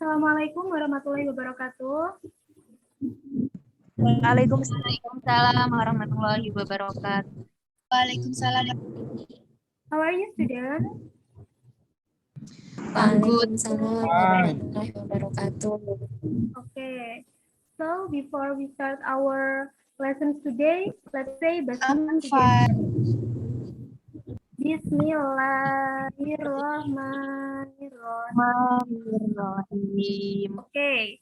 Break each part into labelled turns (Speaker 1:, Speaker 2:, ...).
Speaker 1: Assalamualaikum warahmatullahi wabarakatuh.
Speaker 2: Waalaikumsalam warahmatullahi wabarakatuh.
Speaker 3: Waalaikumsalam.
Speaker 1: How are you, student?
Speaker 4: Waalaikumsalam warahmatullahi wabarakatuh.
Speaker 1: Okay. So before we start our lessons today, let's say
Speaker 3: I'm
Speaker 1: Bismillah
Speaker 3: fine.
Speaker 1: Bismillahirrahmanirrahim. Okay.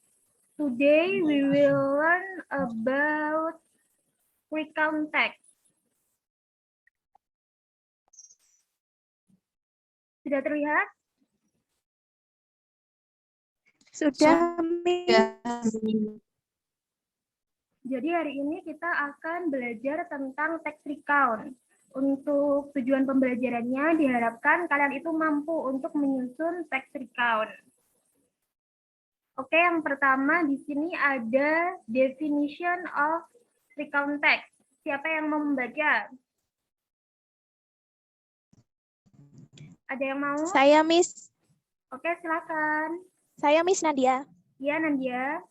Speaker 1: Today we will learn about recount text. Sudah terlihat?
Speaker 3: Sudah,
Speaker 1: Jadi hari ini kita akan belajar tentang text recount. Untuk tujuan pembelajarannya diharapkan kalian itu mampu untuk menyusun text recount. Oke, yang pertama di sini ada definition of recount text. Siapa yang mau membaca? Ada yang mau?
Speaker 3: Saya Miss.
Speaker 1: Oke, silakan.
Speaker 3: Saya Miss Nadia.
Speaker 1: Ya, Nandia.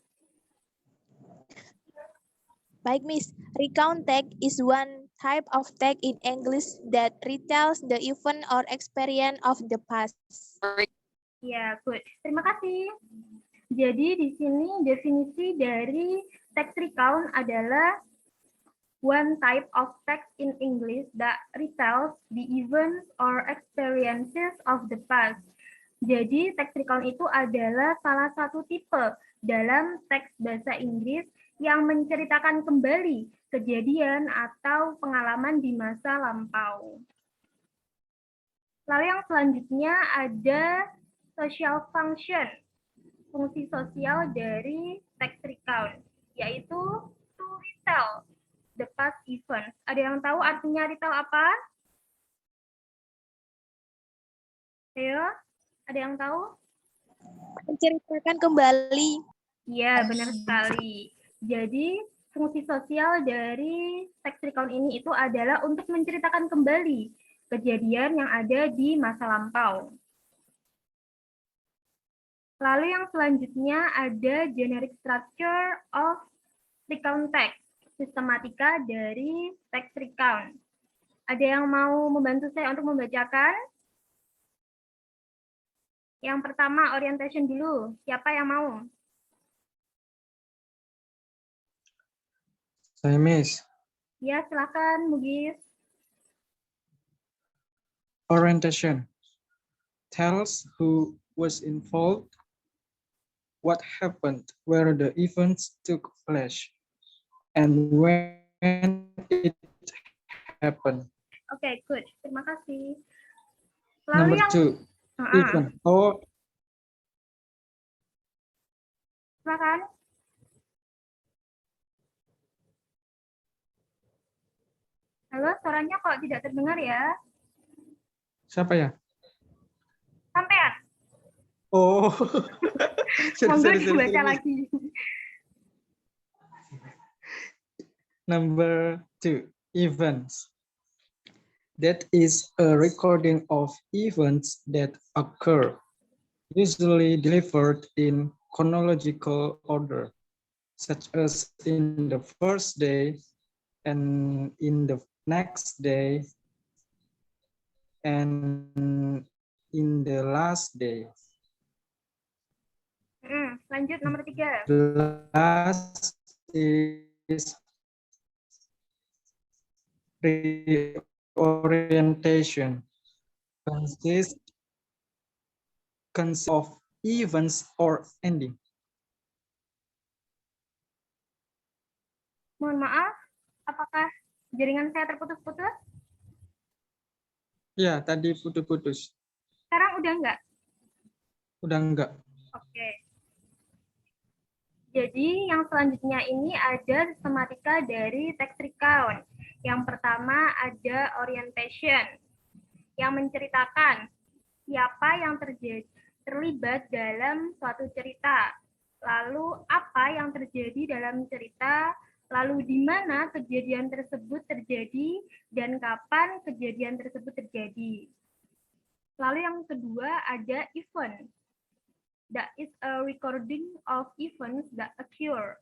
Speaker 3: Baik, Miss. Recount text is one type of text in English that retells the event or experience of the past.
Speaker 1: Ya, good. Terima kasih. Jadi di sini definisi dari text recount adalah one type of text in English that retells the events or experiences of the past. Jadi text recount itu adalah salah satu tipe dalam teks bahasa Inggris yang menceritakan kembali kejadian atau pengalaman di masa lampau. Lalu yang selanjutnya ada social function, fungsi sosial dari text recount, yaitu to retell the past events. Ada yang tahu artinya retell apa? Ayo, ada yang tahu?
Speaker 3: Menceritakan kembali.
Speaker 1: Iya, benar sekali. Jadi, fungsi sosial dari text recount ini itu adalah untuk menceritakan kembali kejadian yang ada di masa lampau. Lalu yang selanjutnya ada generic structure of recount text, sistematika dari text recount. Ada yang mau membantu saya untuk membacakan? Yang pertama, orientation dulu. Siapa yang mau?
Speaker 5: Saya Miss.
Speaker 1: Ya, silakan, Mugis.
Speaker 5: Orientation tells who was involved, what happened, where the events took place, and when it happened.
Speaker 1: Oke, good. Terima kasih.
Speaker 5: Number two, event. Oh,
Speaker 1: Silakan. Halo, suaranya kok tidak terdengar ya?
Speaker 5: siapa ya?
Speaker 1: Sampean.
Speaker 5: Oh,
Speaker 1: Monggo dibaca lagi.
Speaker 5: Number two, events. That is a recording of events that occur, usually delivered in chronological order, such as in the first day and in the next day and in the last day.
Speaker 1: Lanjut nomor 3.
Speaker 5: The last is reorientation, consists of events or ending.
Speaker 1: Mohon maaf, apakah jaringan saya terputus-putus?
Speaker 5: Ya, tadi putus-putus.
Speaker 1: Sekarang udah enggak?
Speaker 5: Udah enggak.
Speaker 1: Oke. Jadi yang selanjutnya ini ada sistematika dari text recount. Yang pertama ada orientation, yang menceritakan siapa yang terlibat dalam suatu cerita. Lalu apa yang terjadi dalam cerita, lalu di mana kejadian tersebut terjadi, dan kapan kejadian tersebut terjadi. Lalu yang kedua ada event. that is a recording of events that occur.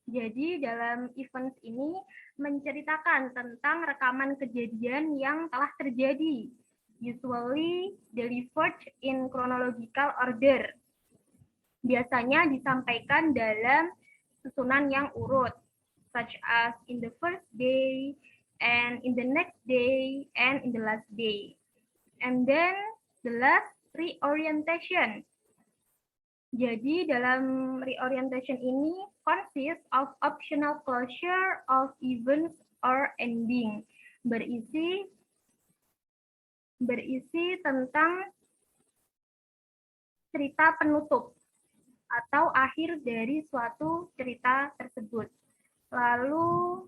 Speaker 1: Jadi dalam events ini menceritakan tentang rekaman kejadian yang telah terjadi, usually delivered in chronological order. Biasanya disampaikan dalam susunan yang urut, such as in the first day, and in the next day, and in the last day. And then the last, reorientation. Jadi dalam reorientation ini consists of optional closure of events or ending. Berisi tentang cerita penutup atau akhir dari suatu cerita tersebut. Lalu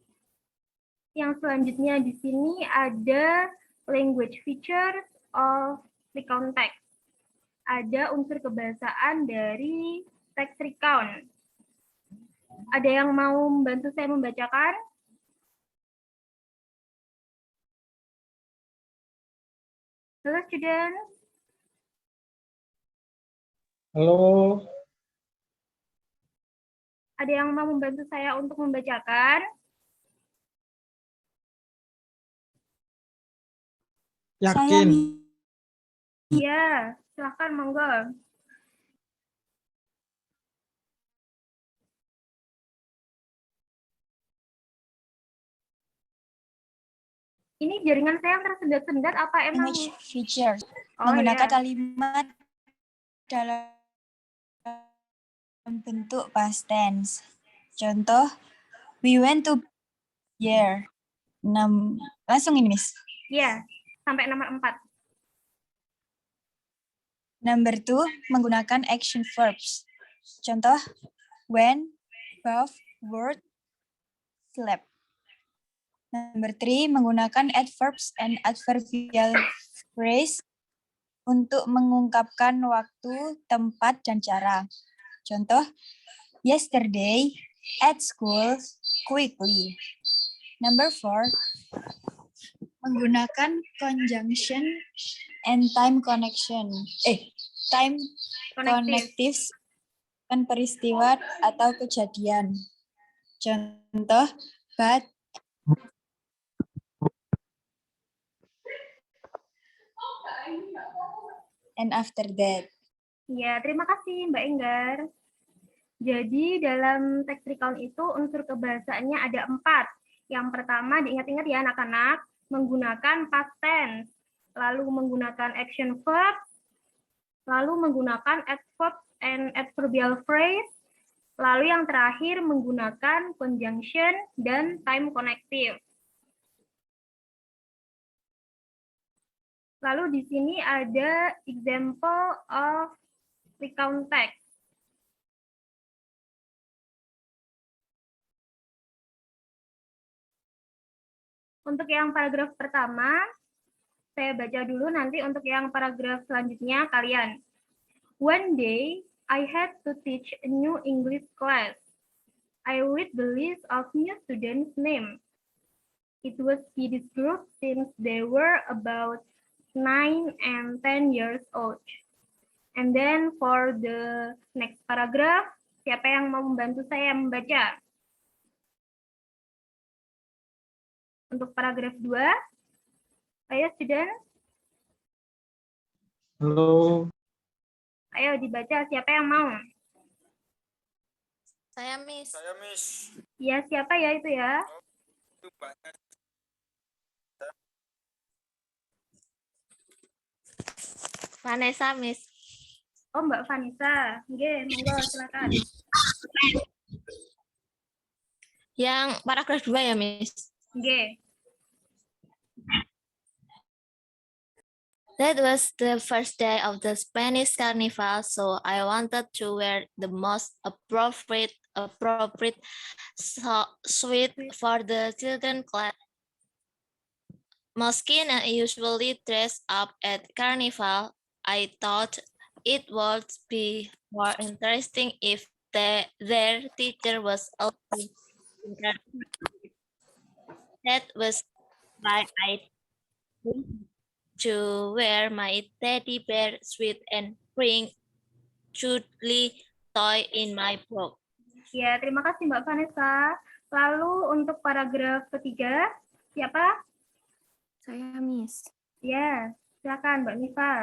Speaker 1: yang selanjutnya di sini ada language features of recount text. Ada unsur kebahasaan dari teks recount. Ada yang mau membantu saya membacakan? Halo student.
Speaker 5: Halo.
Speaker 1: Ada yang mau membantu saya untuk membacakan?
Speaker 5: Yakin?
Speaker 1: Iya, silahkan monggo. Ini jaringan saya yang tersendat-sendat apa emang?
Speaker 6: Language features.
Speaker 1: Oh,
Speaker 6: Menggunakan
Speaker 1: iya.
Speaker 6: kalimat dalam bentuk past tense. Contoh, we went to year. Langsung ini, Miss.
Speaker 1: Iya, sampai nomor 4.
Speaker 6: Number 2, menggunakan action verbs. Contoh, when, bath, word, slept. Number 3, menggunakan adverbs and adverbial phrase untuk mengungkapkan waktu, tempat, dan cara. Contoh, yesterday, at school, quickly. Number 4, menggunakan conjunction and time connection. Time connectives kan peristiwa atau kejadian. Contoh, but, and after that.
Speaker 1: Ya, terima kasih Mbak Enggar. Jadi dalam teks recount itu unsur kebahasaannya ada 4. Yang pertama diingat-ingat ya anak-anak, menggunakan past tense, lalu menggunakan action verbs, lalu menggunakan adverbs and adverbial phrase, lalu yang terakhir menggunakan conjunction dan time connective. Lalu di sini ada example of recount text. Untuk yang paragraf pertama, saya baca dulu, nanti untuk yang paragraf selanjutnya kalian. One day, I had to teach a new English class. I read the list of new students' names. It was kids group since they were about 9 and 10 years old. And then for the next paragraph, siapa yang mau membantu saya membaca? Untuk paragraf 2, ayo student.
Speaker 5: Halo.
Speaker 1: Ayo dibaca, siapa yang mau?
Speaker 4: Saya Miss.
Speaker 1: Ya, siapa ya itu ya?
Speaker 4: Vanessa Miss.
Speaker 1: Oh, Mbak Vanessa. Oke, monggo silakan.
Speaker 4: Yang paragraf 2 ya Miss.
Speaker 1: Oke.
Speaker 4: That was the first day of the Spanish Carnival, so I wanted to wear the most appropriate suit for the children class. Moschino usually dress up at Carnival. I thought it would be more interesting if their teacher was also in Carnival. That was why I to wear my teddy bear suit and bring cuddly toy in my book.
Speaker 1: Ya, terima kasih Mbak Vanessa. Lalu untuk paragraf ketiga, siapa?
Speaker 7: Saya, Miss.
Speaker 1: Ya, silakan Mbak Nifa.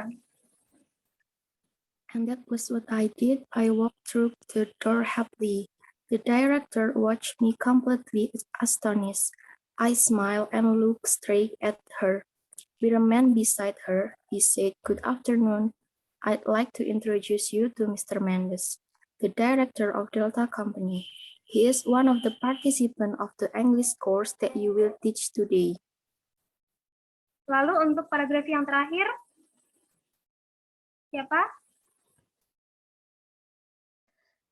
Speaker 7: And that was what I did. I walked through the door happily. The director watched me completely astonished. I smiled and looked straight at her. With a man beside her, he said, "Good afternoon. I'd like to introduce you to Mr. Mendes, the director of Delta Company. He is one of the participants of the English course that you will teach today."
Speaker 1: Lalu untuk paragraf yang terakhir, siapa?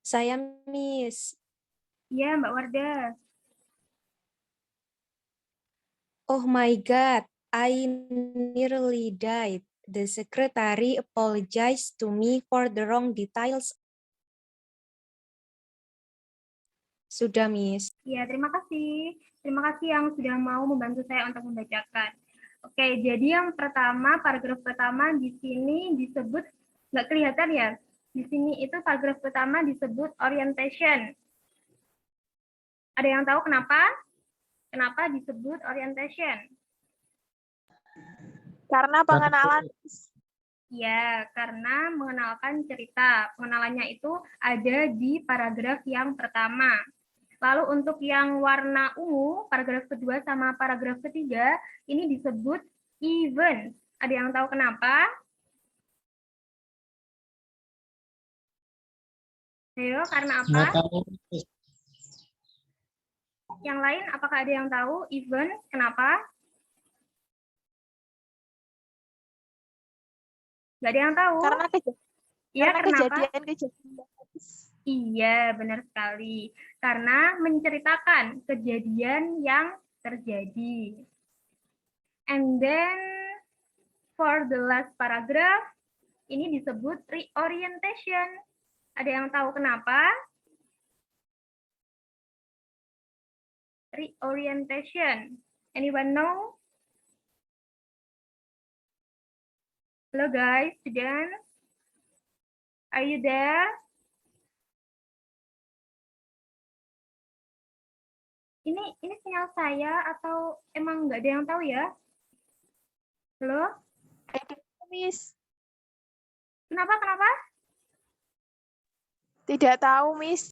Speaker 8: Saya, Miss.
Speaker 1: Ya, Mbak Warda.
Speaker 8: Oh my God, I nearly died. The secretary apologized to me for the wrong details. Sudah, Miss.
Speaker 1: Ya, terima kasih. Terima kasih yang sudah mau membantu saya untuk membacakan. Oke, jadi yang pertama, paragraf pertama di sini disebut, nggak kelihatan ya? Di sini itu paragraf pertama disebut orientation. Ada yang tahu kenapa? Kenapa disebut orientation?
Speaker 3: Karena pengenalan.
Speaker 1: Ya, karena mengenalkan cerita. Pengenalannya itu ada di paragraf yang pertama. Lalu untuk yang warna ungu, paragraf kedua sama paragraf ketiga, ini disebut event. Ada yang tahu kenapa? Ayo, karena apa?
Speaker 5: Nggak tahu.
Speaker 1: Yang lain, apakah ada yang tahu event? Kenapa? Nggak ada yang tahu?
Speaker 3: Karena
Speaker 1: Iya, kenapa?
Speaker 3: kejadian.
Speaker 1: Iya, benar sekali. Karena menceritakan kejadian yang terjadi. And then, for the last paragraph, ini disebut reorientation. Ada yang tahu kenapa? Reorientation. Anyone know? Hello guys, students. Are you there? Ini sinyal saya atau emang nggak ada yang tahu ya? Halo?
Speaker 3: Miss.
Speaker 1: Kenapa?
Speaker 3: Tidak tahu, Miss.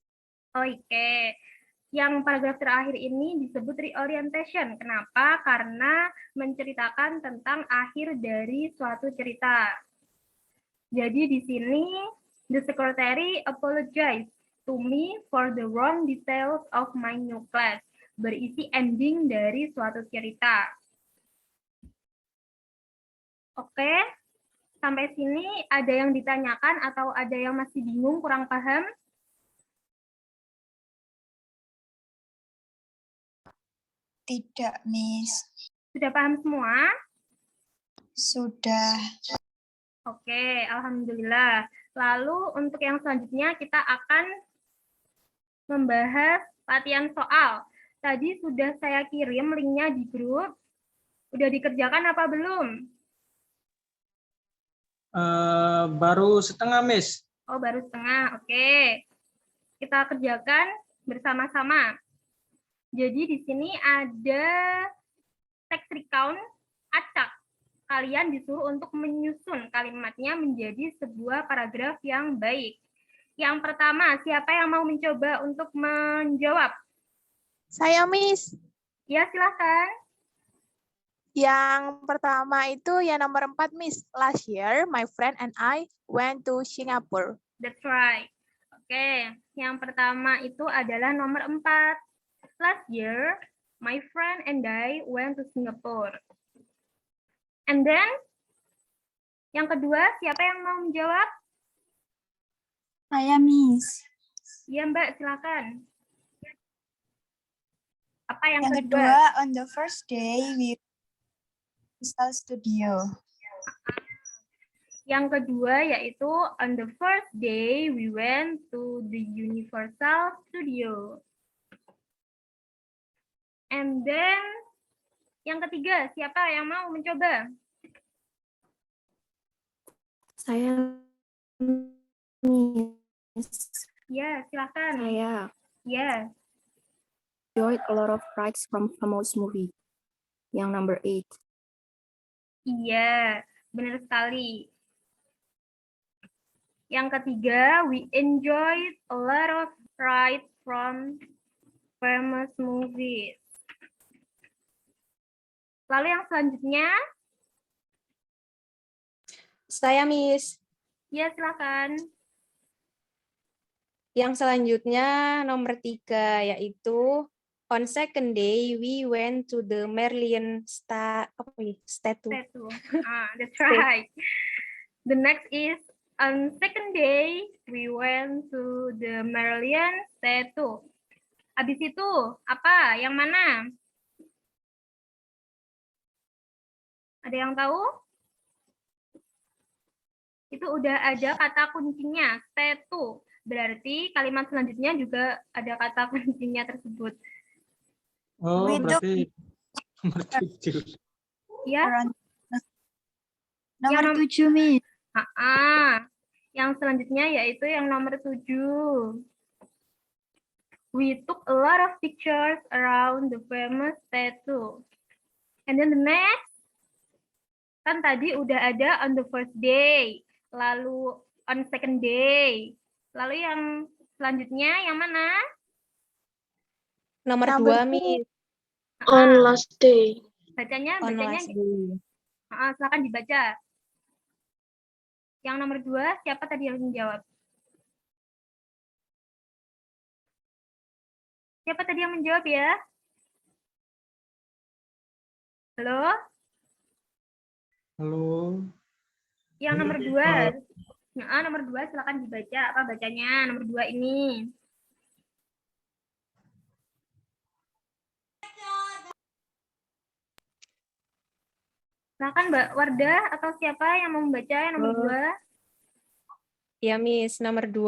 Speaker 1: Oke. Yang paragraf terakhir ini disebut reorientation. Kenapa? Karena menceritakan tentang akhir dari suatu cerita. Jadi di sini, the secretary apologized to me for the wrong details of my new class. Berisi ending dari suatu cerita. Oke, sampai sini ada yang ditanyakan atau ada yang masih bingung, kurang paham?
Speaker 6: Tidak, Miss.
Speaker 1: Sudah paham semua?
Speaker 6: Sudah.
Speaker 1: Oke, alhamdulillah. Lalu untuk yang selanjutnya kita akan membahas latihan soal. Tadi sudah saya kirim linknya di grup. Udah dikerjakan apa belum?
Speaker 5: Baru setengah, Miss.
Speaker 1: Oh, baru setengah. Oke. Kita kerjakan bersama-sama. Jadi di sini ada text recount acak. Kalian disuruh untuk menyusun kalimatnya menjadi sebuah paragraf yang baik. Yang pertama, siapa yang mau mencoba untuk menjawab?
Speaker 3: Saya, Miss.
Speaker 1: Ya, silakan.
Speaker 3: Yang pertama itu yang nomor 4, Miss. Last year, my friend and I went to Singapore.
Speaker 1: That's right. Oke, yang pertama itu adalah nomor 4. Last year, my friend and I went to Singapore. And then, yang kedua, siapa yang mau menjawab?
Speaker 6: Saya, Miss.
Speaker 1: Ya, Mbak, silakan. Apa yang
Speaker 6: Yang
Speaker 1: kedua?
Speaker 6: kedua, on the first day, we Universal Studio.
Speaker 1: Yang kedua yaitu on the first day we went to the Universal Studio. And then yang ketiga, siapa yang mau mencoba?
Speaker 7: Saya, Miss. Miss.
Speaker 1: Ya, silakan.
Speaker 7: Saya
Speaker 1: Ya,
Speaker 7: enjoyed a lot of rides from famous movie. Yang number 8.
Speaker 1: iya, benar sekali. Yang ketiga, we enjoyed a lot of rides from famous movies. Lalu yang selanjutnya,
Speaker 8: Saya, Miss.
Speaker 1: ya silakan.
Speaker 8: Yang selanjutnya nomor 3, yaitu on second day, we went to the Merlion statue.
Speaker 1: Statue. That's right. The next is on second day we went to the Merlion statue. Habis itu apa? Yang mana? Ada yang tahu? Itu udah ada kata kuncinya, statue. Berarti kalimat selanjutnya juga ada kata kuncinya tersebut.
Speaker 5: Oh,
Speaker 6: We took-
Speaker 5: berarti nomor 7.
Speaker 1: Ya.
Speaker 6: Nomor 7, Miss.
Speaker 1: Yang selanjutnya yaitu yang nomor 7. We took a lot of pictures around the famous statue. And then the next, kan tadi udah ada on the first day, lalu on second day. Lalu yang selanjutnya yang mana?
Speaker 8: Nomor 2, Miss.
Speaker 1: On
Speaker 9: last day.
Speaker 1: Bacanya,
Speaker 8: On last day.
Speaker 1: silakan dibaca. Yang nomor 2, siapa tadi yang menjawab? Siapa tadi yang menjawab ya? Halo?
Speaker 5: Halo.
Speaker 1: Yang nomor 2. Nomor 2 silakan dibaca. Apa bacanya? Nomor 2 ini. Silakan Mbak Wardah atau siapa yang mau membaca yang nomor 2?
Speaker 8: Ya, Miss. Nomor 2,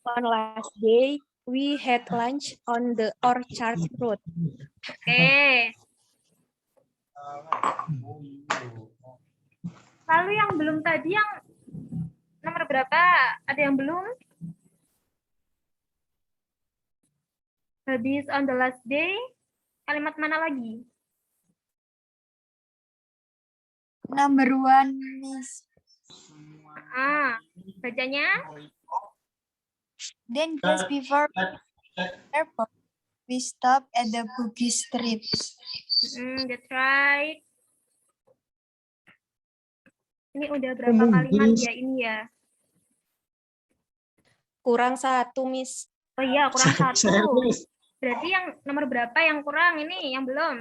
Speaker 8: on last day, we had lunch on the Orchard Road.
Speaker 1: Oke. Lalu yang belum tadi yang nomor berapa? Ada yang belum? Habis on the last day, kalimat mana lagi?
Speaker 6: Number 1, Miss.
Speaker 1: Bacanya?
Speaker 6: Then just before airport, we stopped at the Bugis Street.
Speaker 1: That's right. Ini udah berapa kalimat ya ini ya?
Speaker 8: Kurang 1, Miss.
Speaker 1: Oh iya, kurang 1.
Speaker 5: Serius.
Speaker 1: Berarti yang nomor berapa yang kurang ini? Yang belum?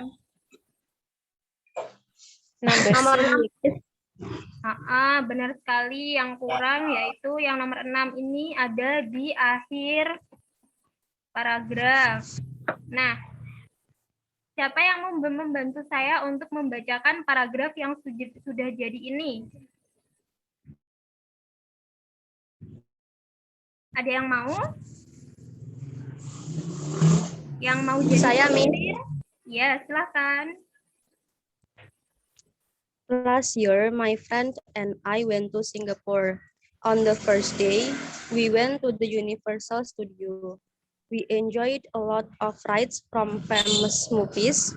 Speaker 8: Nomor 6.
Speaker 1: Benar sekali. Yang kurang yaitu yang nomor 6 ini ada di akhir paragraf. Nah, siapa yang mau membantu saya untuk membacakan paragraf yang sudah jadi ini? Ada yang mau? Yang mau jadi
Speaker 8: Saya,
Speaker 1: pemimpin? Ya, silakan.
Speaker 9: Last year, my friend and I went to Singapore. On the first day, we went to the Universal Studio. We enjoyed a lot of rides from famous movies.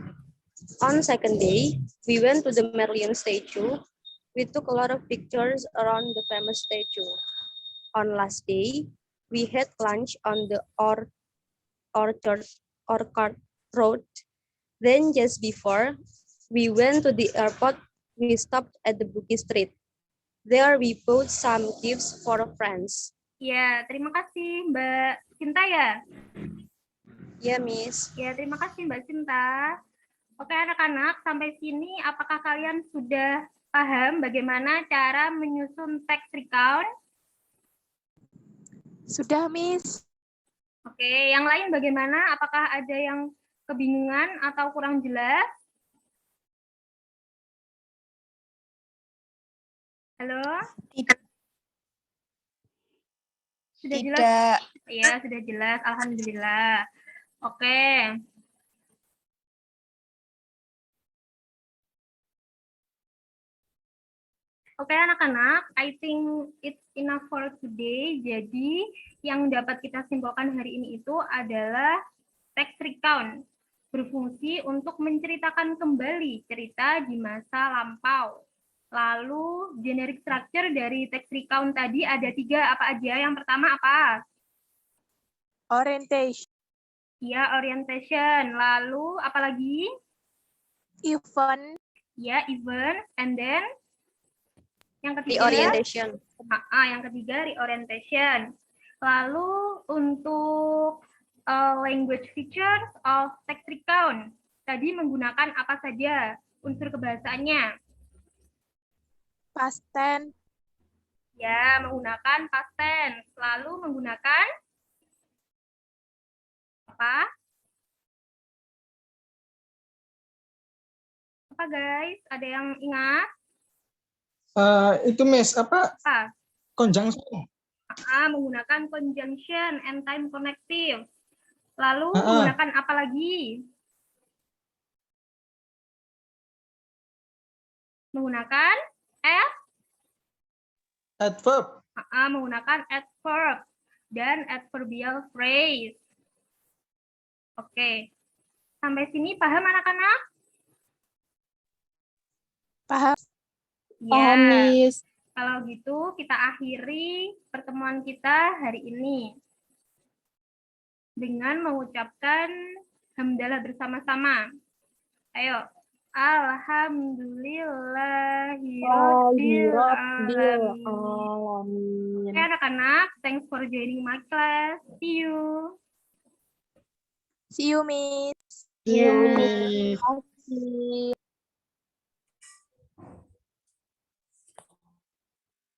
Speaker 9: On second day, we went to the Merlion statue. We took a lot of pictures around the famous statue. On last day, we had lunch on the Orchard Road. Then just before we went to the airport, we stopped at the Bugis Street. There we bought some gifts for friends.
Speaker 1: Ya, terima kasih Mbak Cinta ya.
Speaker 9: Ya, Miss.
Speaker 1: Ya, terima kasih Mbak Cinta. Oke anak-anak, sampai sini apakah kalian sudah paham bagaimana cara menyusun teks recount?
Speaker 3: Sudah, Miss.
Speaker 1: Oke, yang lain bagaimana? Apakah ada yang kebingungan atau kurang jelas? Halo?
Speaker 6: Tidak.
Speaker 1: Sudah jelas?
Speaker 6: Tidak.
Speaker 1: Ya, sudah jelas. Alhamdulillah. Oke. Oke anak-anak, I think it's enough for today. Jadi yang dapat kita simpulkan hari ini itu adalah text recount. Berfungsi untuk menceritakan kembali cerita di masa lampau. Lalu generic structure dari text recount tadi ada 3, apa aja? Yang pertama apa?
Speaker 3: Orientation.
Speaker 1: Ya, orientation. Lalu apa lagi?
Speaker 3: Event.
Speaker 1: Ya, event. And then yang ketiga?
Speaker 9: Reorientation.
Speaker 1: Yang ketiga reorientation. Lalu untuk language features of text recount tadi menggunakan apa saja unsur kebahasaannya?
Speaker 3: Past tense.
Speaker 1: Ya, menggunakan past tense. Lalu menggunakan apa? Apa guys? Ada yang ingat?
Speaker 5: Itu Miss, apa?
Speaker 1: Apa?
Speaker 5: Conjunction.
Speaker 1: Menggunakan conjunction and time connective. Lalu
Speaker 5: Ah, ah.
Speaker 1: menggunakan apa lagi? Menggunakan
Speaker 5: Adverb.
Speaker 1: Menggunakan adverb dan adverbial phrase. Oke. Sampai sini paham anak-anak?
Speaker 3: Paham.
Speaker 1: Ya. Kalau gitu kita akhiri pertemuan kita hari ini dengan mengucapkan hamdalah bersama-sama. Ayo. Alhamdulillahirabbil alamin. Oke anak-anak, thanks for joining my class. See you.
Speaker 3: See you, Miss.
Speaker 5: See you, Miss.
Speaker 3: Terima kasih.